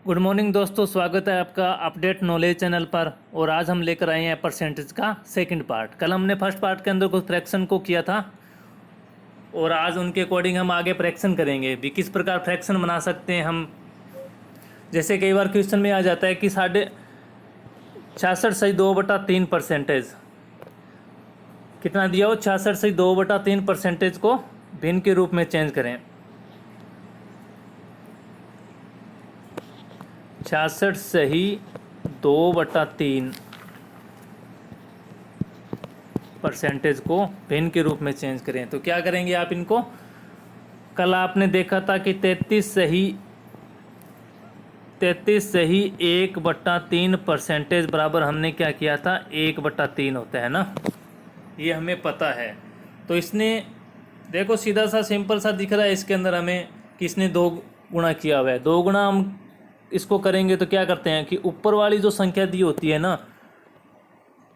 Good morning दोस्तों, स्वागत है आपका अपडेट नॉलेज चैनल पर। और आज हम लेकर आए हैं परसेंटेज का सेकंड पार्ट। कल हमने फर्स्ट पार्ट के अंदर कुछ फ्रैक्शन को किया था और आज उनके अकॉर्डिंग हम आगे फ्रैक्शन करेंगे भी। किस प्रकार फ्रैक्शन बना सकते हैं हम। जैसे कई बार क्वेश्चन में आ जाता है कि 66.2/3 कितना दिया हो, 66.2/3 को भिन्न के रूप में चेंज करें। 66/2/3 को भिन्न के रूप में चेंज करें। तो क्या करेंगे आप इनको। कल आपने देखा था कि 33 सही 1/3 बराबर हमने क्या किया था, 1/3 होता है ना, ये हमें पता है। तो इसने देखो सीधा सा सिंपल सा दिख रहा है इसके अंदर हमें कि इसने 2 गुणा किया हुआ है। 2 गुणा हम इसको करेंगे तो क्या करते हैं कि ऊपर वाली जो संख्या दी होती है ना,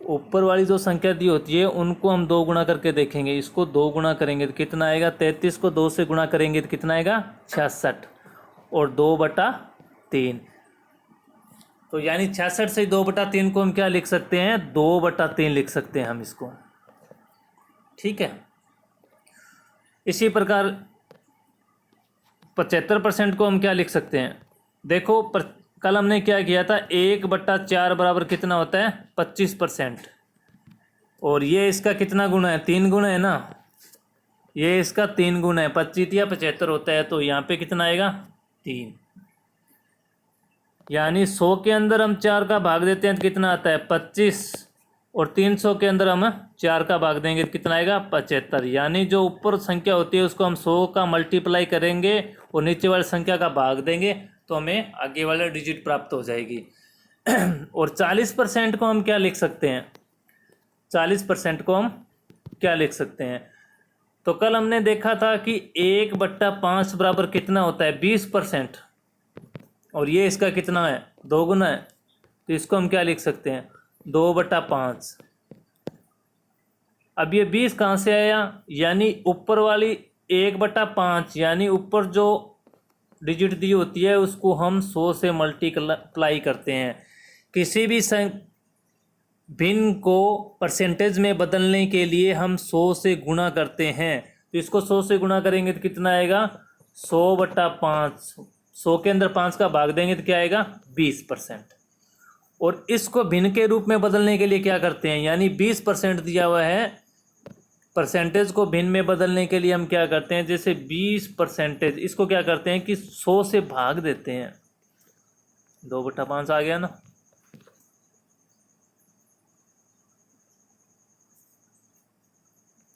ऊपर वाली जो संख्या दी होती है उनको हम 2 गुणा करके देखेंगे। इसको 2 गुणा करेंगे तो कितना आएगा, 33 को 2 से गुणा करेंगे तो कितना आएगा, 66 और 2/3। तो यानी 66 से 2/3 को हम क्या लिख सकते हैं, 2/3 लिख सकते हैं हम इसको। ठीक है। इसी प्रकार 75% को हम क्या लिख सकते हैं। देखो कल हमने क्या किया था, 1/4 बराबर कितना होता है, 25%। और ये इसका कितना गुना है, 3 गुना है ना, ये इसका 3 गुना है, 25 या 75 होता है। तो यहाँ पे कितना आएगा, 3। यानी 100 के अंदर हम 4 का भाग देते हैं तो कितना आता है, 25। और 300 के अंदर हम 4 का भाग देंगे तो कितना आएगा, 75। यानी जो ऊपर संख्या होती है उसको हम 100 का मल्टीप्लाई करेंगे और नीचे वाली संख्या का भाग देंगे तो हमें आगे वाला डिजिट प्राप्त हो जाएगी। और 40% को हम क्या लिख सकते हैं, 40% को हम क्या लिख सकते हैं। तो कल हमने देखा था कि 1/5 बराबर कितना होता है, 20%। और ये इसका कितना है, 2 गुना है। तो इसको हम क्या लिख सकते हैं, 2/5। अब ये 20 कहाँ से आया, यानी ऊपर वाली 1/5, यानी ऊपर जो डिजिट दी होती है उसको हम 100 से मल्टीप्लाई करते हैं। किसी भी भिन्न को परसेंटेज में बदलने के लिए हम 100 से गुणा करते हैं। तो इसको 100 से गुणा करेंगे तो कितना आएगा, 100/5। 100 के अंदर 5 का भाग देंगे तो क्या आएगा, 20%। और इसको भिन्न के रूप में बदलने के लिए क्या करते हैं, यानी 20% दिया हुआ है, परसेंटेज को भिन्न में बदलने के लिए हम क्या करते हैं, जैसे 20%, इसको क्या करते हैं कि 100 से भाग देते हैं। 2/5 आ गया ना।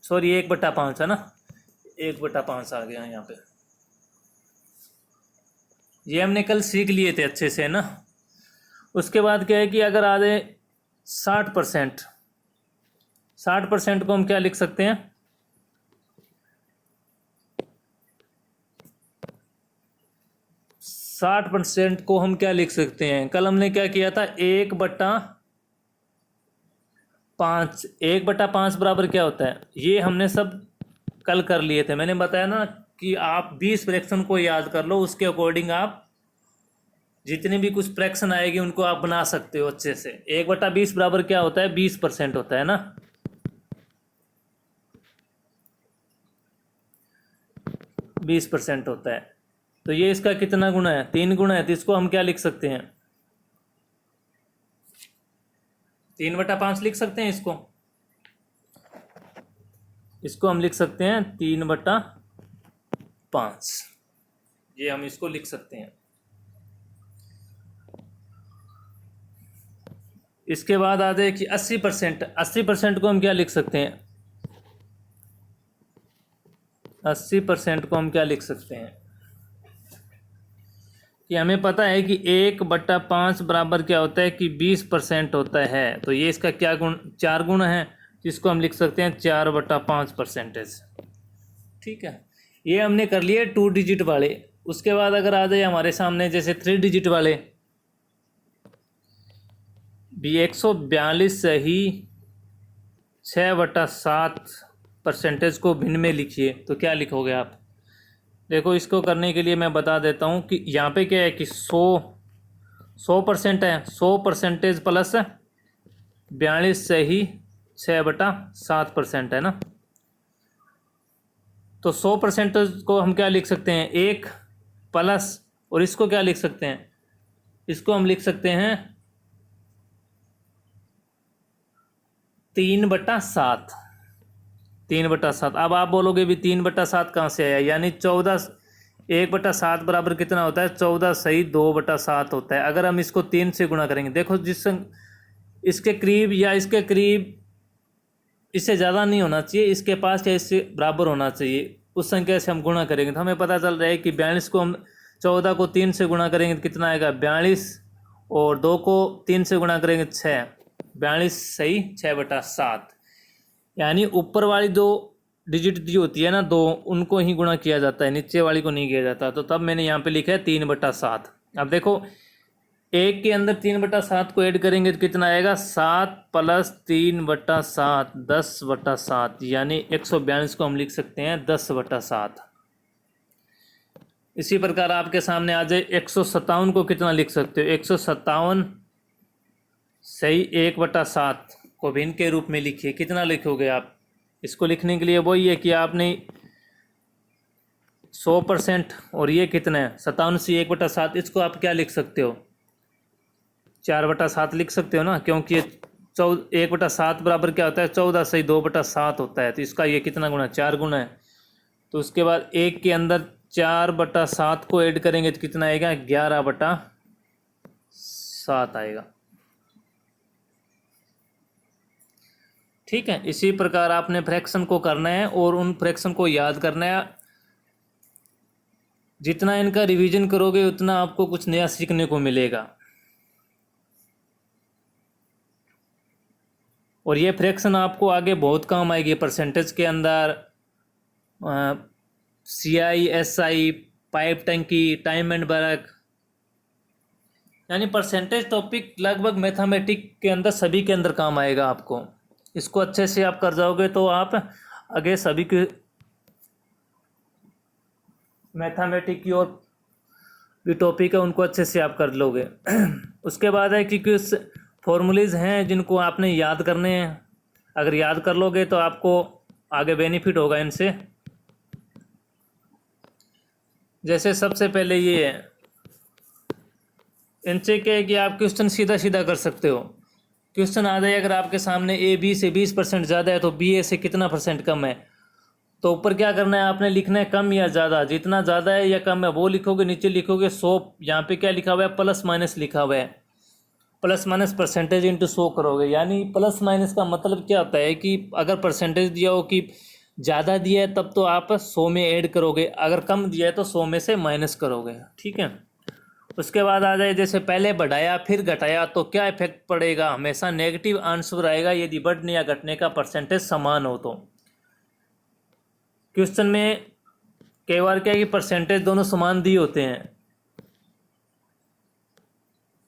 सॉरी 1/5 है ना, 1/5 आ गया यहाँ पे। ये हमने कल सीख लिए थे अच्छे से ना। उसके बाद क्या है कि अगर आ जाए 60%, 60% को हम क्या लिख सकते हैं, 60% को हम क्या लिख सकते हैं। कल हमने क्या किया था, 1/5। 1/5 बराबर क्या होता है, ये हमने सब कल कर लिए थे। मैंने बताया ना कि आप 20 फ्रैक्शन को याद कर लो, उसके अकॉर्डिंग आप जितनी भी कुछ फ्रैक्शन आएगी उनको आप बना सकते हो अच्छे से। 1/20 बराबर क्या होता है, 20% होता है ना। 20% होता है। तो ये इसका कितना गुना है, 3 गुना है। तो इसको हम क्या लिख सकते हैं, 3/5 लिख सकते हैं इसको हम लिख सकते हैं 3/5। ये हम इसको लिख सकते हैं। इसके बाद आ जाए कि 80%। 80% को हम क्या लिख सकते हैं, 80% को हम क्या लिख सकते हैं कि हमें पता है कि 1/5 बराबर क्या होता है कि 20% होता है। तो ये इसका क्या गुण, 4 गुना है, जिसको हम लिख सकते हैं 4/5%। ठीक है। ये हमने कर लिए 2 डिजिट वाले। उसके बाद अगर आ जाए हमारे सामने जैसे 3 डिजिट वाले भी, 142 सही 6/7% को भिन्न में लिखिए। तो क्या लिखोगे आप। देखो इसको करने के लिए मैं बता देता हूँ कि यहाँ पे क्या है कि 100 100% है, 100% प्लस 42 से ही 6/7% है ना। तो 100% को हम क्या लिख सकते हैं, 1 प्लस, और इसको क्या लिख सकते हैं, इसको हम लिख सकते हैं 3/7। 3/7। अब आप बोलोगे भी 3/7 कहाँ से आया, यानी 14, 1/7 बराबर कितना होता है, 14 सही 2/7 होता है। अगर हम इसको 3 से गुणा करेंगे, देखो जिस इसके करीब या इसके करीब, इससे ज़्यादा नहीं होना चाहिए, इसके पास या इससे बराबर होना चाहिए, उस संख्या से हम गुणा करेंगे तो हमें पता चल रहा है कि 42 को हम 14 को 3 से गुणा करेंगे तो कितना आएगा 42, और 2 को 3 से गुणा करेंगे 6, 42 सही 6/7। यानी ऊपर वाली दो डिजिट जो होती है ना दो, उनको ही गुणा किया जाता है, नीचे वाली को नहीं किया जाता। तो तब मैंने यहाँ पे लिखा है 3/7। अब देखो 1 के अंदर 3/7 को ऐड करेंगे तो कितना आएगा, 7 प्लस 3/7 10/7, यानी 142 को हम लिख सकते हैं 10/7। इसी प्रकार आपके सामने आ जाए 157 को कितना लिख सकते हो, 157 सही 1/7 को भिन्न के रूप में लिखिए। कितना लिखोगे आप, इसको लिखने के लिए वही है कि आपने 100% और ये कितना है 57 से 1/7, इसको आप क्या लिख सकते हो 4/7 लिख सकते हो ना, क्योंकि 1/7 बराबर क्या होता है 14 सही 2/7 होता है। तो इसका ये कितना गुना, 4 गुना है। तो उसके बाद 1 के अंदर 4/7 को ऐड करेंगे तो कितना आएगा 11/7 आएगा। ठीक है, इसी प्रकार आपने फ्रैक्शन को करना है और उन फ्रैक्शन को याद करना है। जितना इनका रिवीजन करोगे उतना आपको कुछ नया सीखने को मिलेगा। और ये फ्रैक्शन आपको आगे बहुत काम आएगी परसेंटेज के अंदर, CI SI, पाइप टंकी, टाइम एंड वर्क, यानी परसेंटेज टॉपिक लगभग मैथमेटिक के अंदर सभी के अंदर काम आएगा आपको। इसको अच्छे से आप कर जाओगे तो आप आगे सभी के मैथमेटिक की और भी टॉपिक है उनको अच्छे से आप कर लोगे। उसके बाद है कि कुछ फॉर्मूलेज हैं जिनको आपने याद करने हैं। अगर याद कर लोगे तो आपको आगे बेनिफिट होगा इनसे। जैसे सबसे पहले ये है, इनसे क्या है कि आप क्वेश्चन सीधा सीधा कर सकते हो। क्वेश्चन आ जाए अगर आपके सामने ए बी से 20% ज़्यादा है तो बी ए से कितना % कम है, तो ऊपर क्या करना है आपने लिखना है कम या ज़्यादा। जितना ज़्यादा है या कम है वो लिखोगे, नीचे लिखोगे 100, यहाँ पे क्या लिखा हुआ है प्लस माइनस लिखा हुआ है, प्लस माइनस परसेंटेज इंटू 100 करोगे। यानी प्लस माइनस का मतलब क्या होता है कि अगर परसेंटेज दिया हो कि ज़्यादा दिया है तब तो आप 100 में ऐड करोगे, अगर कम दिया है तो 100 में से माइनस करोगे। ठीक है, उसके बाद आ जाए जैसे पहले बढ़ाया फिर घटाया तो क्या इफेक्ट पड़ेगा, हमेशा नेगेटिव आंसर आएगा यदि बढ़ने या घटने का परसेंटेज समान हो। तो क्वेश्चन में कई बार क्या है कि परसेंटेज दोनों समान दिए होते हैं,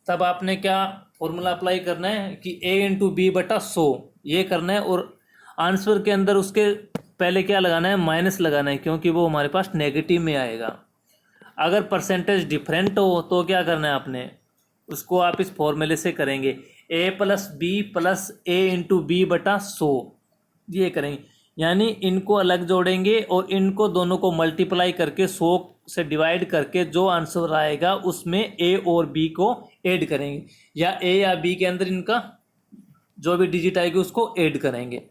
तब आपने क्या फॉर्मूला अप्लाई करना है कि A इंटू B/100 ये करना है, और आंसर के अंदर उसके पहले क्या लगाना है माइनस लगाना है, क्योंकि वो हमारे पास नेगेटिव में आएगा। अगर परसेंटेज डिफरेंट हो तो क्या करना है आपने, उसको आप इस फॉर्मूले से करेंगे A + B + A into B/100 ये करेंगे। यानी इनको अलग जोड़ेंगे और इनको दोनों को मल्टीप्लाई करके 100 से डिवाइड करके जो आंसर आएगा उसमें A और B को ऐड करेंगे, या A या B के अंदर इनका जो भी डिजिट आएगी उसको ऐड करेंगे।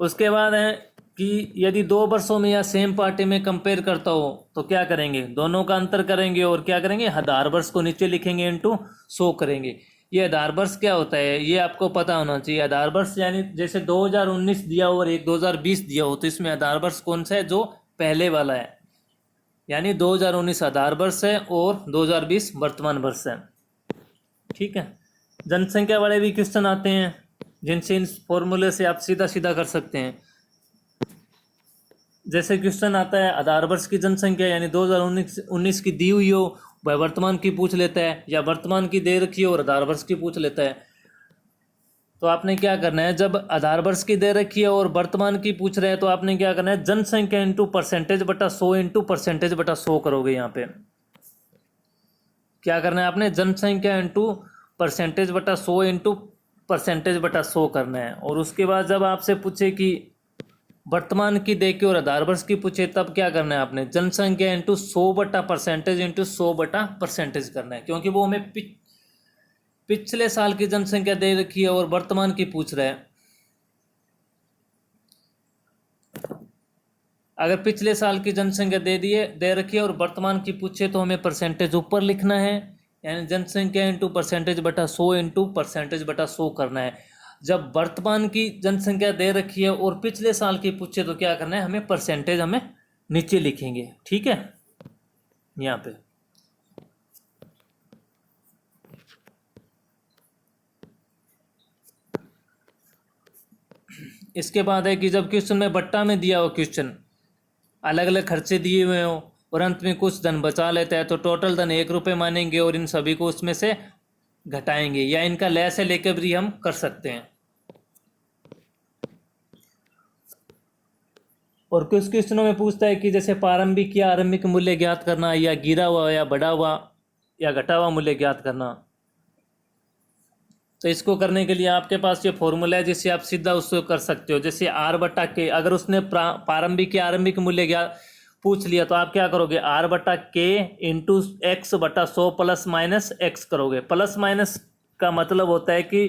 उसके बाद है कि यदि 2 वर्षों में या सेम पार्टी में कंपेयर करता हो तो क्या करेंगे, दोनों का अंतर करेंगे और क्या करेंगे आधार वर्ष को नीचे लिखेंगे इंटू 100 करेंगे। ये आधार वर्ष क्या होता है ये आपको पता होना चाहिए। आधार वर्ष यानी जैसे 2019 दिया हो और एक 2020 दिया हो तो इसमें आधार वर्ष कौन सा है, जो पहले वाला है, यानी 2019 आधार वर्ष है और 2020 वर्तमान वर्ष है। ठीक है, जनसंख्या वाले भी क्वेश्चन आते हैं जिनसे इन फॉर्मूले से आप सीधा सीधा कर सकते हैं। जैसे क्वेश्चन आता है आधार वर्ष की जनसंख्या यानी 2019 की दी हुई हो, वह वर्तमान की पूछ लेता है, या वर्तमान की दे रखी हो और आधार वर्ष की पूछ लेता है। तो आपने क्या करना है, जब आधार वर्ष की दे रखी है और वर्तमान की पूछ रहे हैं तो आपने क्या करना है जनसंख्या इंटू % बटा 100 इंटू % बटा 100 करोगे यहाँ पे, क्या करना है आपने, जनसंख्या इंटू परसेंटेज बटा 100 इंटू परसेंटेज बटा 100 करना है। और उसके बाद जब आपसे पूछे कि वर्तमान की दे के और आधार वर्ष की पूछे तब क्या करना है आपने, जनसंख्या इंटू 100 बटा परसेंटेज इंटू 100 बटा परसेंटेज करना है, क्योंकि वो हमें पिछले साल की जनसंख्या दे रखी है और वर्तमान की पूछ रहा है। अगर पिछले साल की जनसंख्या दे रखी है और वर्तमान की पूछे तो हमें परसेंटेज ऊपर लिखना है, यानी जनसंख्या इंटू परसेंटेज बटा 100 इंटू परसेंटेज बटा 100 करना है। जब वर्तमान की जनसंख्या दे रखी है और पिछले साल की पूछे तो क्या करना है, हमें परसेंटेज हमें नीचे लिखेंगे, ठीक है, यहाँ पे। इसके बाद है कि जब क्वेश्चन में बट्टा में दिया हो, क्वेश्चन अलग अलग खर्चे दिए हुए हो और अंत में कुछ धन बचा लेता है तो टोटल धन 1 रुपये मानेंगे और इन सभी को उसमें से घटाएंगे, या इनका लय से लेकर भी हम कर सकते हैं। और कुछ क्वेश्चनों में पूछता है कि जैसे प्रारंभिक या आरंभिक मूल्य ज्ञात करना, या गिरा हुआ या बढ़ा हुआ या घटा हुआ मूल्य ज्ञात करना। तो इसको करने के लिए आपके पास ये फॉर्मूला है जिससे आप सीधा उसको कर सकते हो। जैसे आर बटा के, अगर उसने प्रारंभिक या आरंभिक मूल्य ज्ञात पूछ लिया तो आप क्या करोगे, आर बटा के इंटू एक्स बटा 100 प्लस माइनस एक्स करोगे। प्लस माइनस का मतलब होता है कि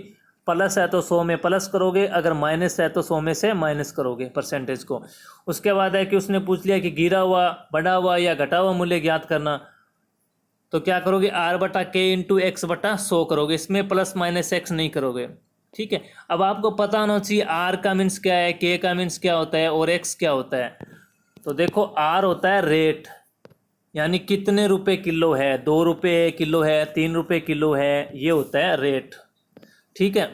प्लस है तो 100 में प्लस करोगे, अगर माइनस है तो 100 में से माइनस करोगे परसेंटेज को। उसके बाद है कि उसने पूछ लिया कि गिरा हुआ, बढ़ा हुआ या घटा हुआ मूल्य ज्ञात करना, तो क्या करोगे, आर बटा के इंटू एक्स बटा 100 करोगे, इसमें प्लस माइनस एक्स नहीं करोगे, ठीक है। अब आपको पता होना चाहिए आर का मीन्स क्या है, के का मीन्स क्या होता है और एक्स क्या होता है। तो देखो आर होता है रेट, यानी कितने रुपए किलो है, 2 रुपये किलो है, 3 रुपये किलो है, ये होता है रेट, ठीक है।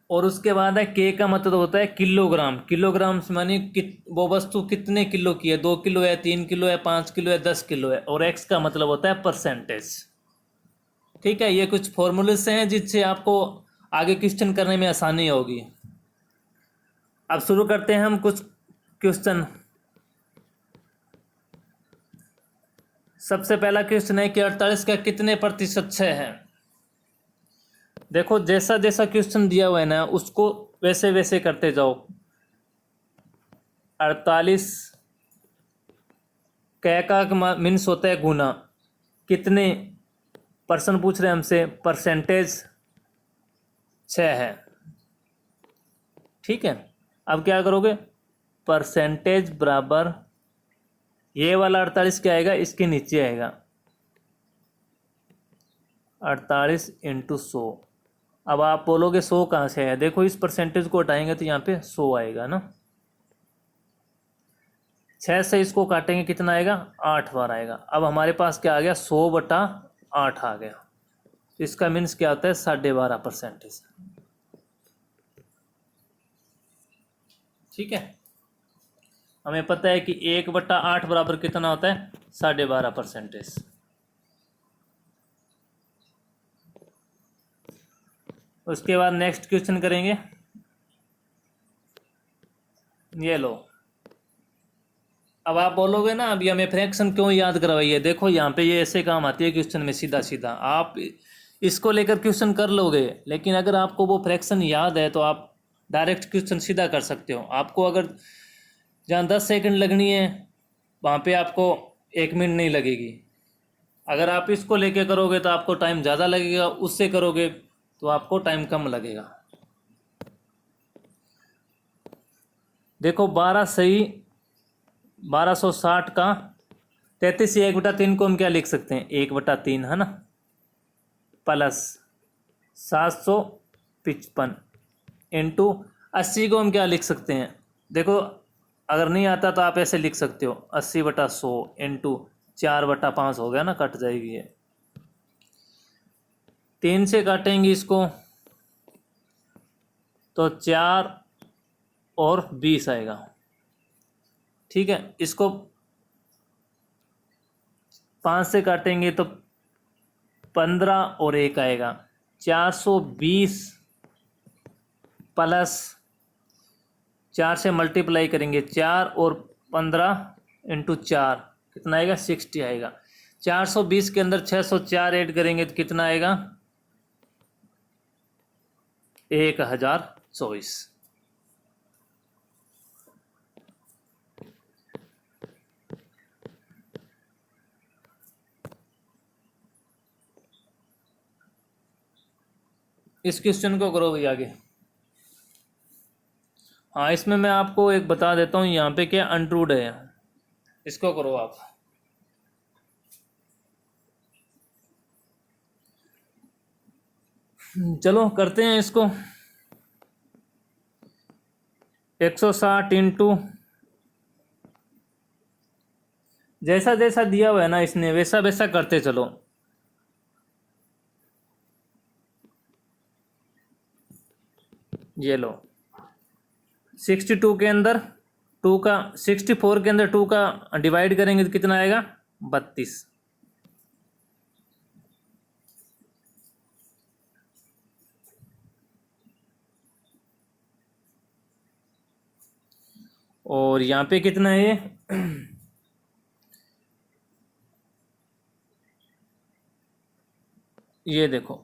और उसके बाद है के का मतलब होता है किलोग्राम। किलोग्राम से मानी वो वस्तु कितने किलो की है, 2 किलो है, 3 किलो है, 5 किलो है, 10 किलो है। और एक्स का मतलब होता है परसेंटेज, ठीक है। ये कुछ फॉर्मूले से हैं जिससे आपको आगे क्वेश्चन करने में आसानी होगी। अब शुरू करते हैं हम कुछ क्वेश्चन। सबसे पहला क्वेश्चन है कि 48 का कितने प्रतिशत 6 है। देखो जैसा जैसा क्वेश्चन दिया हुआ है ना उसको वैसे वैसे करते जाओ। 48 का मीन्स होता है गुना, कितने पर्सन पूछ रहे हैं हमसे, परसेंटेज 6 है, ठीक है। अब क्या करोगे, परसेंटेज बराबर ये वाला 48 क्या आएगा, इसके नीचे आएगा 48 इंटू 100। अब आप बोलोगे 100 कहाँ से है, देखो इस परसेंटेज को हटाएंगे तो यहाँ पे 100 आएगा ना, 6 से इसको काटेंगे कितना आएगा, 8 बार आएगा। अब हमारे पास क्या आ गया, 100 बटा 8 आ गया। इसका मीन्स क्या होता है, 12.5%, ठीक है। हमें पता है कि 1 बटा 8 बराबर कितना होता है, 12.5%। उसके बाद नेक्स्ट क्वेश्चन करेंगे, ये लो। अब आप बोलोगे ना अभी हमें फ्रैक्शन क्यों याद करवाई है, देखो यहाँ पे ये ऐसे काम आती है क्वेश्चन में, सीधा सीधा आप इसको लेकर क्वेश्चन कर लोगे, लेकिन अगर आपको वो फ्रैक्शन याद है तो आप डायरेक्ट क्वेश्चन सीधा कर सकते हो। आपको अगर जहाँ 10 सेकंड लगनी है वहाँ पे आपको 1 मिनट नहीं लगेगी। अगर आप इसको लेके करोगे तो आपको टाइम ज़्यादा लगेगा, उससे करोगे तो आपको टाइम कम लगेगा। देखो 12 सही 1260 का 33 1 बटा 3 को हम क्या लिख सकते हैं, 1 बटा 3 है ना, प्लस 755 इंटू 80 को हम क्या लिख सकते हैं, देखो अगर नहीं आता तो आप ऐसे लिख सकते हो 80 बटा 100 इंटू 4 बटा 5 हो गया ना, कट जाएगी ये, 3 से काटेंगे इसको तो 4 और 20 आएगा, ठीक है। इसको 5 से काटेंगे तो 15 और 1 आएगा, 420 प्लस 4 से मल्टीप्लाई करेंगे 4 और 15 इंटू 4 कितना आएगा, 60 आएगा। 420 के अंदर 604 ऐड करेंगे तो कितना आएगा? 1024। इस क्वेश्चन को करो भैया आगे। हाँ, इसमें मैं आपको एक बता देता हूँ, यहाँ पे क्या अनट्रूड है, इसको करो आप। चलो करते हैं इसको। 160 इंटू, जैसा जैसा दिया हुआ है ना इसने वैसा वैसा करते चलो। ये लो, 62 के अंदर 2 का, 64 के अंदर 2 का डिवाइड करेंगे तो कितना आएगा? 32। और यहाँ पे कितना है ये देखो,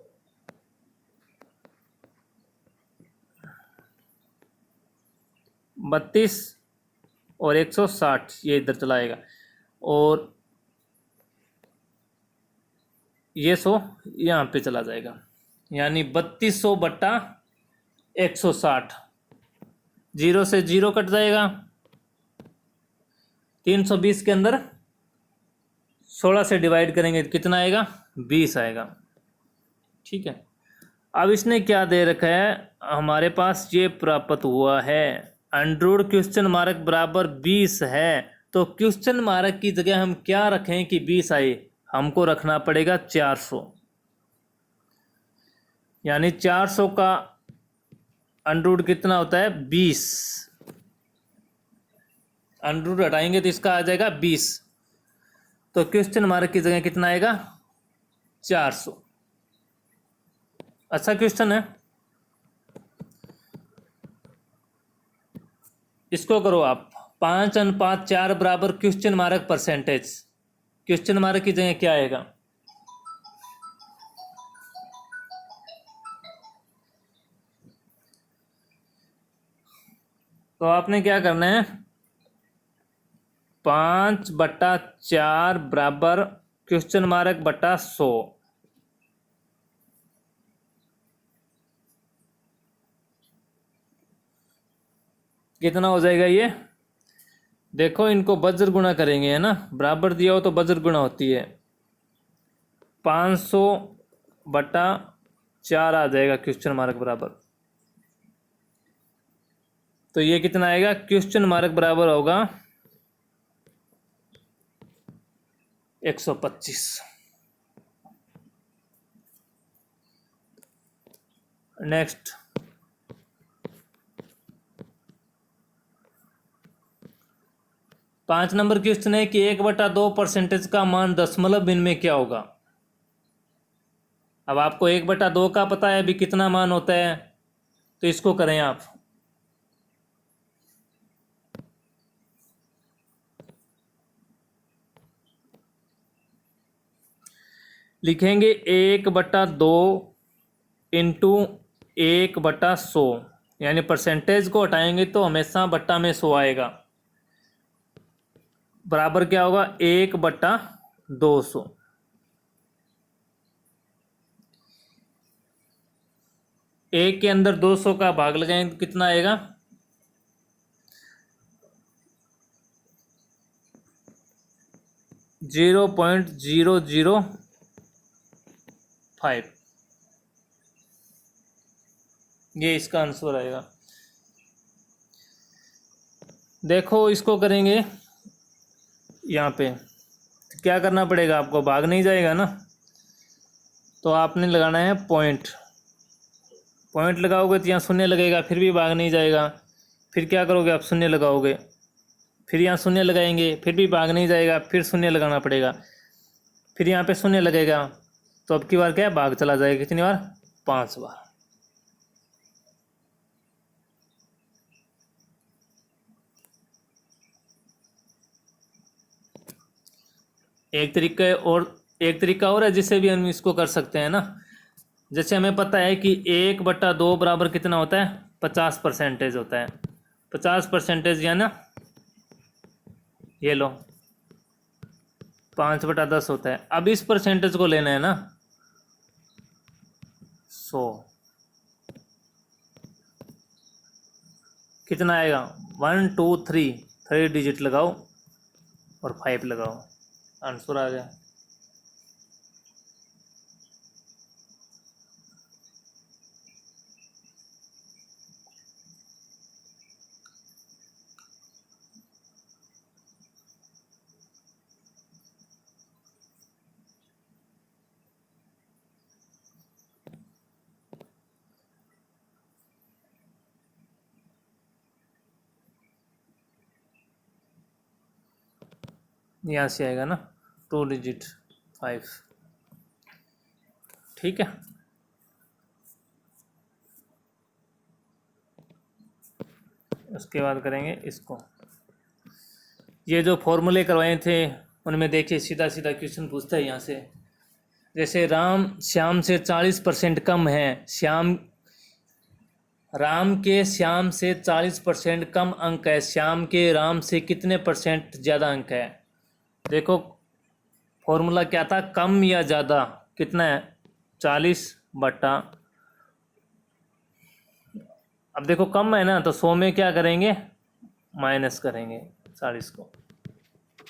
बत्तीस और 160 ये इधर चला आएगा, और ये 100 यहाँ पे चला जाएगा, यानी 3200 बट्टा 160। 0 से 0 कट जाएगा। 320 के अंदर 16 से डिवाइड करेंगे तो कितना आएगा? 20 आएगा। ठीक है, अब इसने क्या दे रखा है हमारे पास, ये प्राप्त हुआ है अंडरवुड क्वेश्चन मार्क बराबर 20 है, तो क्वेश्चन मार्क की जगह हम क्या रखें कि 20 आए? हमको रखना पड़ेगा 400, यानी 400 का अंडरवुड कितना होता है? 20। अंडरवुड हटाएंगे तो इसका आ जाएगा 20, तो क्वेश्चन मार्क की जगह कितना आएगा? 400। अच्छा क्वेश्चन है, इसको करो आप। 5:4 बराबर question mark percentage, question mark की जगह क्या आएगा? तो आपने क्या करना है, 5/4 बराबर क्वेश्चन मार्क बटा 100। कितना हो जाएगा ये? देखो इनको वज्र गुणा करेंगे, है ना, बराबर दिया हो तो वज्र गुणा होती है। 500/4 आ जाएगा क्वेश्चन मार्क बराबर, तो ये कितना आएगा? क्वेश्चन मार्क बराबर होगा 125। नेक्स्ट, 5 नंबर क्वेश्चन है कि 1/2 परसेंटेज का मान दशमलव भिन्न में क्या होगा? अब आपको 1/2 का पता है अभी कितना मान होता है, तो इसको करें आप। लिखेंगे 1/2 इंटू 1/100, यानी परसेंटेज को हटाएंगे तो हमेशा बट्टा में 100 आएगा, बराबर क्या होगा? 1/200। एक के अंदर 200 का भाग लगाएंगे तो कितना आएगा? 0.005। ये इसका आंसर आएगा। देखो इसको करेंगे यहाँ पे, तो क्या करना पड़ेगा आपको? भाग नहीं जाएगा ना, तो आपने लगाना है पॉइंट। पॉइंट लगाओगे तो यहाँ शून्य लगेगा, फिर भी भाग नहीं जाएगा। फिर क्या करोगे आप? शून्य लगाओगे, फिर यहाँ शून्य लगाएंगे, फिर भी भाग नहीं जाएगा, फिर शून्य लगाना पड़ेगा, फिर यहाँ पे शून्य लगेगा, तो अब की बार क्या है? भाग चला जाएगा। कितनी बार? 5 बार। एक तरीका और है जिससे भी हम इसको कर सकते हैं ना। जैसे हमें पता है कि 1/2 बराबर कितना होता है, 50% होता है। 50% या ना, ये लो 5/10 होता है। अब इस परसेंटेज को लेना है ना 100, कितना आएगा 1 2 3, 3 डिजिट लगाओ और 5 लगाओ, आंसर आ गया। यहाँ से आएगा ना 2 डिजिट 5, ठीक है। उसके बाद करेंगे इसको, ये जो फॉर्मूले करवाए थे उनमें देखिए सीधा सीधा क्वेश्चन पूछता है यहाँ से। जैसे राम श्याम से 40% कम है, राम के श्याम से 40% कम अंक है, श्याम के राम से कितने परसेंट ज़्यादा अंक है। देखो फॉर्मूला क्या था, कम या ज़्यादा, कितना है 40/, अब देखो कम है ना तो 100 में क्या करेंगे, माइनस करेंगे 40 को,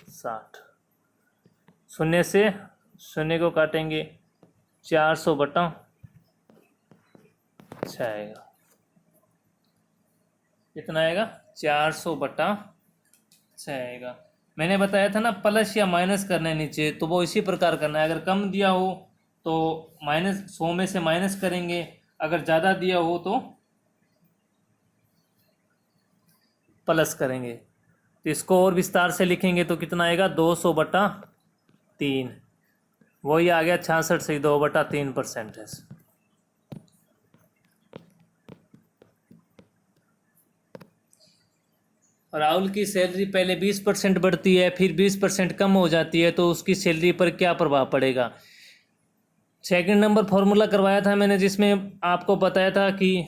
60, शून्य से शून्य को काटेंगे, 400/, अच्छा आएगा, कितना आएगा 400/, आएगा। मैंने बताया था ना प्लस या माइनस करना है नीचे, तो वो इसी प्रकार करना है। अगर कम दिया हो तो -100 में से माइनस करेंगे, अगर ज़्यादा दिया हो तो प्लस करेंगे। तो इसको और विस्तार से लिखेंगे तो कितना आएगा 200/3, वही आ गया 66 से 2/3%। राहुल की सैलरी पहले 20% बढ़ती है, फिर 20% कम हो जाती है, तो उसकी सैलरी पर क्या प्रभाव पड़ेगा। सेकंड नंबर फॉर्मूला करवाया था मैंने, जिसमें आपको बताया था कि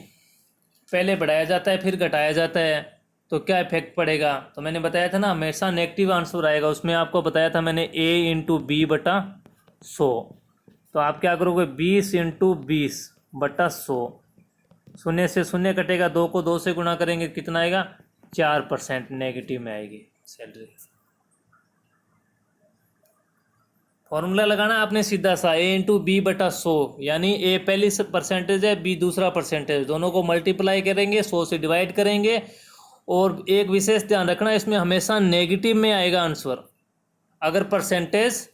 पहले बढ़ाया जाता है फिर घटाया जाता है तो क्या इफेक्ट पड़ेगा। तो मैंने बताया था ना हमेशा नेगेटिव आंसर आएगा। उसमें आपको बताया था मैंने A/B/100। तो आप क्या करोगे 20/20/100, शून्य से शून्य कटेगा, 2 को 2 से गुणा करेंगे, कितना आएगा 4% नेगेटिव में आएगी सैलरी। फॉर्मूला लगाना आपने सीधा सा A/B/100, यानी A पहली परसेंटेज है, B दूसरा परसेंटेज, दोनों को मल्टीप्लाई करेंगे, 100 से डिवाइड करेंगे। और एक विशेष ध्यान रखना, इसमें हमेशा नेगेटिव में आएगा आंसर। अगर परसेंटेज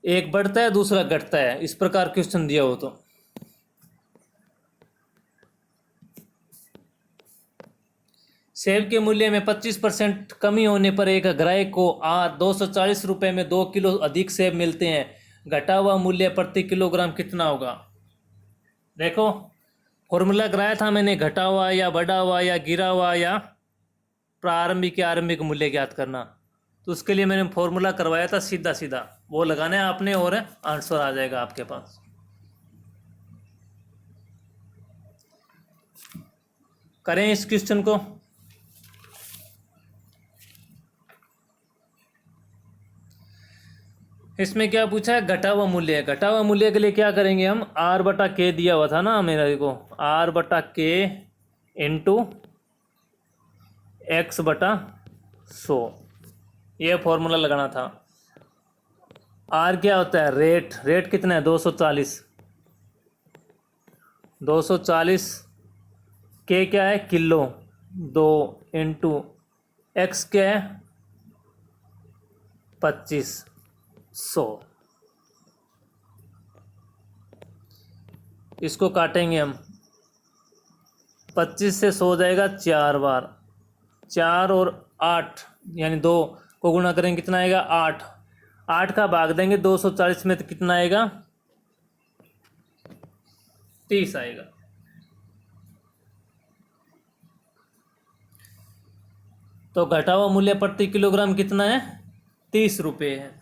एक बढ़ता है दूसरा घटता है, इस प्रकार क्वेश्चन दिया हो तो। सेब के मूल्य में 25% कमी होने पर एक ग्राहक को 240 रुपये में 2 किलो अधिक सेब मिलते हैं, घटा हुआ मूल्य प्रति किलोग्राम कितना होगा। देखो फॉर्मूला कराया था मैंने, घटा हुआ या बढ़ा हुआ या गिरा हुआ या प्रारंभिक या आरंभिक मूल्य ज्ञात करना। तो उसके लिए मैंने फॉर्मूला करवाया था, सीधा सीधा वो लगाना है आपने और आंसर आ जाएगा आपके पास। करें इस क्वेश्चन को। इसमें क्या पूछा है, घटा हुआ मूल्य है। घटा हुआ मूल्य के लिए क्या करेंगे हम, R/K दिया हुआ था ना मेरा, देखो R/K इंटू X/100, ये फॉर्मूला लगाना था। R क्या होता है, रेट, रेट कितना है 240, 240, K क्या है किलो, 2 इंटू X क्या है 2500। इसको काटेंगे हम, 25 से 100 जाएगा 4 बार, 4 और 8 यानी 2 को गुणा करेंगे, कितना आएगा 8, 8 का भाग देंगे 240 में तो कितना आएगा 30 आएगा। तो घटा हुआ मूल्य प्रति किलोग्राम कितना है 30 रुपये है।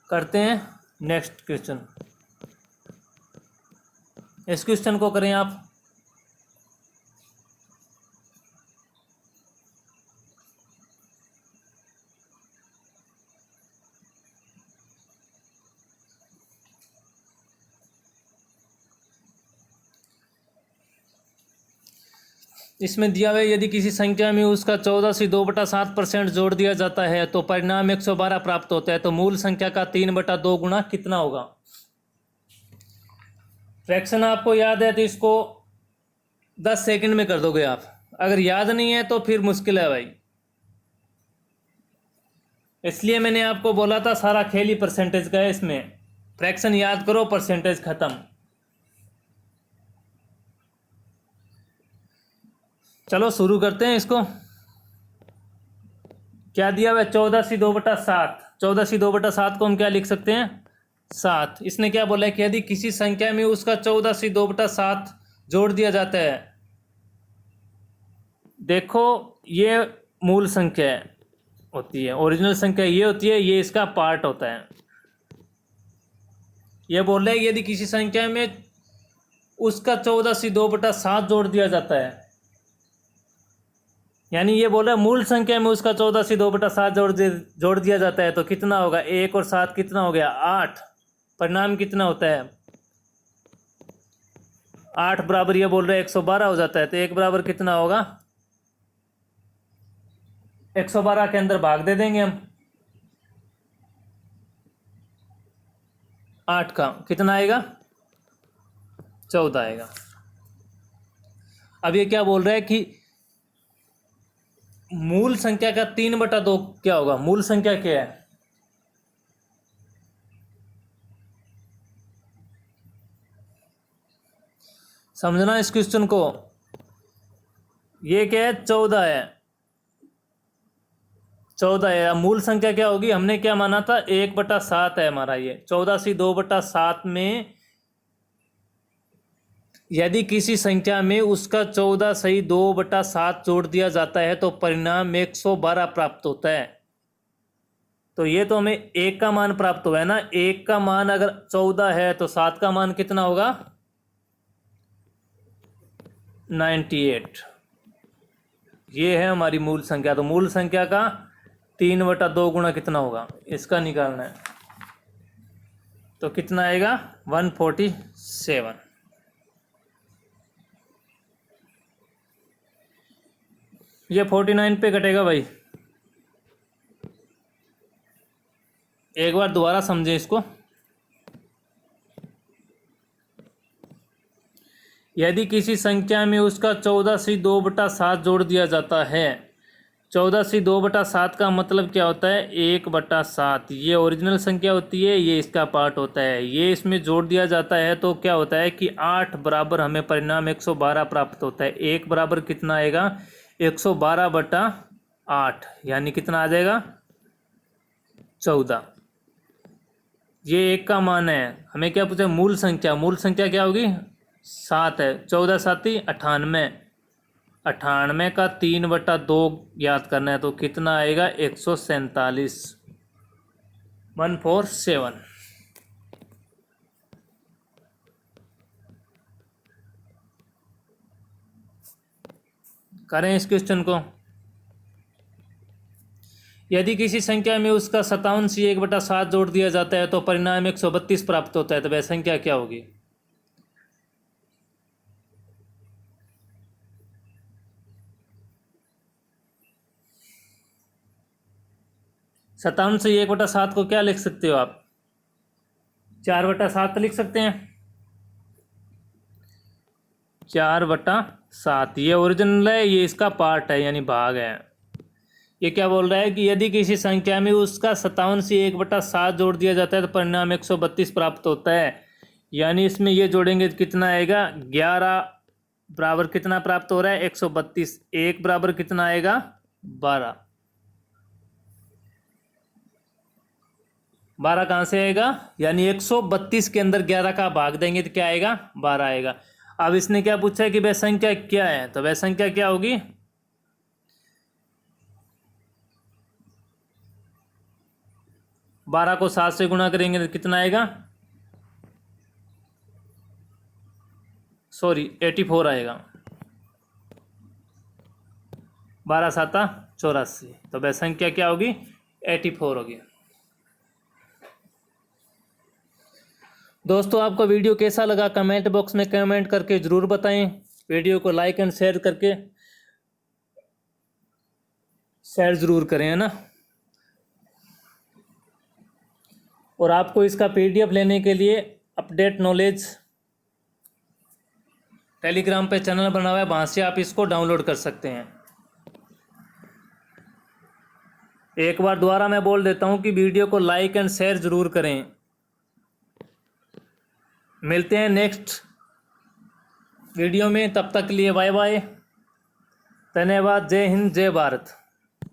करते हैं नेक्स्ट क्वेश्चन। इस क्वेश्चन को करें आप। इसमें दिया हुआ है, यदि किसी संख्या में उसका 14 से 2/7% जोड़ दिया जाता है तो परिणाम 112 प्राप्त होता है। तो मूल संख्या का 3/2 गुना कितना होगा। फ्रैक्शन आपको याद है तो इसको 10 सेकंड में कर दोगे आप। अगर याद नहीं है तो फिर मुश्किल है भाई, इसलिए मैंने आपको बोला था सारा खेल ही परसेंटेज का है। इसमें फ्रैक्शन याद करो, परसेंटेज खत्म। चलो शुरू करते हैं इसको। क्या दिया हुआ है, 14 से 2/7। 14 से 2/7 को हम क्या लिख सकते हैं, 7। इसने क्या बोला है कि यदि किसी संख्या में उसका 14 से 2/7 जोड़ दिया जाता है। देखो ये मूल संख्या होती है, ओरिजिनल संख्या ये होती है, ये इसका पार्ट होता है। ये बोल रहा है यदि किसी संख्या में उसका 14 से 2/7 जोड़ दिया जाता है, यानी ये बोल रहा है मूल संख्या में उसका 14 से 2/7 जोड़ दिया जाता है तो कितना होगा। 1 और 7 कितना हो गया, 8। परिणाम कितना होता है, 8 बराबर ये बोल रहे हैं 112 हो जाता है। तो 1 बराबर कितना होगा, 112 के अंदर भाग दे देंगे हम। 8 का कितना आएगा, 14 आएगा। अब ये क्या बोल रहा है कि मूल संख्या का 3/2 क्या होगा। मूल संख्या क्या है, समझना इस क्वेश्चन को। ये क्या है, 14 है, 14 है। मूल संख्या क्या होगी, हमने क्या माना था, 1/7 है हमारा। ये 14 से 2/7 में यदि किसी संख्या में उसका 14 से 2/7 जोड़ दिया जाता है तो परिणाम 112 प्राप्त होता है। तो ये तो हमें 1 का मान प्राप्त हुआ है ना। 1 का मान अगर 14 है तो 7 का मान कितना होगा, 98। ये है हमारी मूल संख्या। तो मूल संख्या का 3/2 गुना कितना होगा, इसका निकालना है। तो कितना आएगा, 147। ये 49 पे कटेगा भाई। एक बार दोबारा समझें इसको। यदि किसी संख्या में उसका 14 से 2/7 जोड़ दिया जाता है। 14 से 2/7 का मतलब क्या होता है, 1/7। ये ओरिजिनल संख्या होती है, ये इसका पार्ट होता है। ये इसमें जोड़ दिया जाता है तो क्या होता है कि 8 बराबर हमें परिणाम 112 प्राप्त होता है। 1 बराबर कितना आएगा, 112/8, यानी कितना आ जाएगा, 14। ये 1 का मान है। हमें क्या पूछा, मूल संख्या। मूल संख्या क्या होगी, 7 है। 14 7 98। 98 का 3/2 याद करना है तो कितना आएगा, 147। 147। करें इस क्वेश्चन को। यदि किसी संख्या में उसका 57 से 1/7 जोड़ दिया जाता है तो परिणाम 132 प्राप्त होता है। तो वह संख्या क्या होगी। 57 से 1/7 को क्या लिख सकते हो आप, 4/7 लिख सकते हैं। 4/7 ये ओरिजिनल है, ये इसका पार्ट है यानी भाग है। ये क्या बोल रहा है कि यदि किसी संख्या में उसका 57 से 1/7 जोड़ दिया जाता है तो परिणाम 132 प्राप्त होता है। यानी इसमें ये जोड़ेंगे तो कितना आएगा, 11 बराबर कितना प्राप्त हो रहा है, 132। 1 बराबर कितना आएगा, 12। 12 कहाँ से आएगा, यानी 132 के अंदर 11 का भाग देंगे तो क्या आएगा, 12 आएगा। अब इसने क्या पूछा है कि वह संख्या क्या है, तो वह संख्या क्या होगी, 12 को 7 से गुणा करेंगे तो कितना आएगा, सॉरी 84 आएगा। 12 7 84, तो वह संख्या क्या होगी, 84 होगी। दोस्तों आपको वीडियो कैसा लगा कमेंट बॉक्स में कमेंट करके ज़रूर बताएं। वीडियो को लाइक एंड शेयर करके शेयर ज़रूर करें, है ना। और आपको इसका PDF लेने के लिए अपडेट नॉलेज टेलीग्राम पे चैनल बना हुआ है, वहाँ से आप इसको डाउनलोड कर सकते हैं। एक बार दोबारा मैं बोल देता हूँ कि वीडियो को लाइक एंड शेयर ज़रूर करें। मिलते हैं नेक्स्ट वीडियो में, तब तक के लिए बाय बाय, धन्यवाद, जय हिंद जय भारत।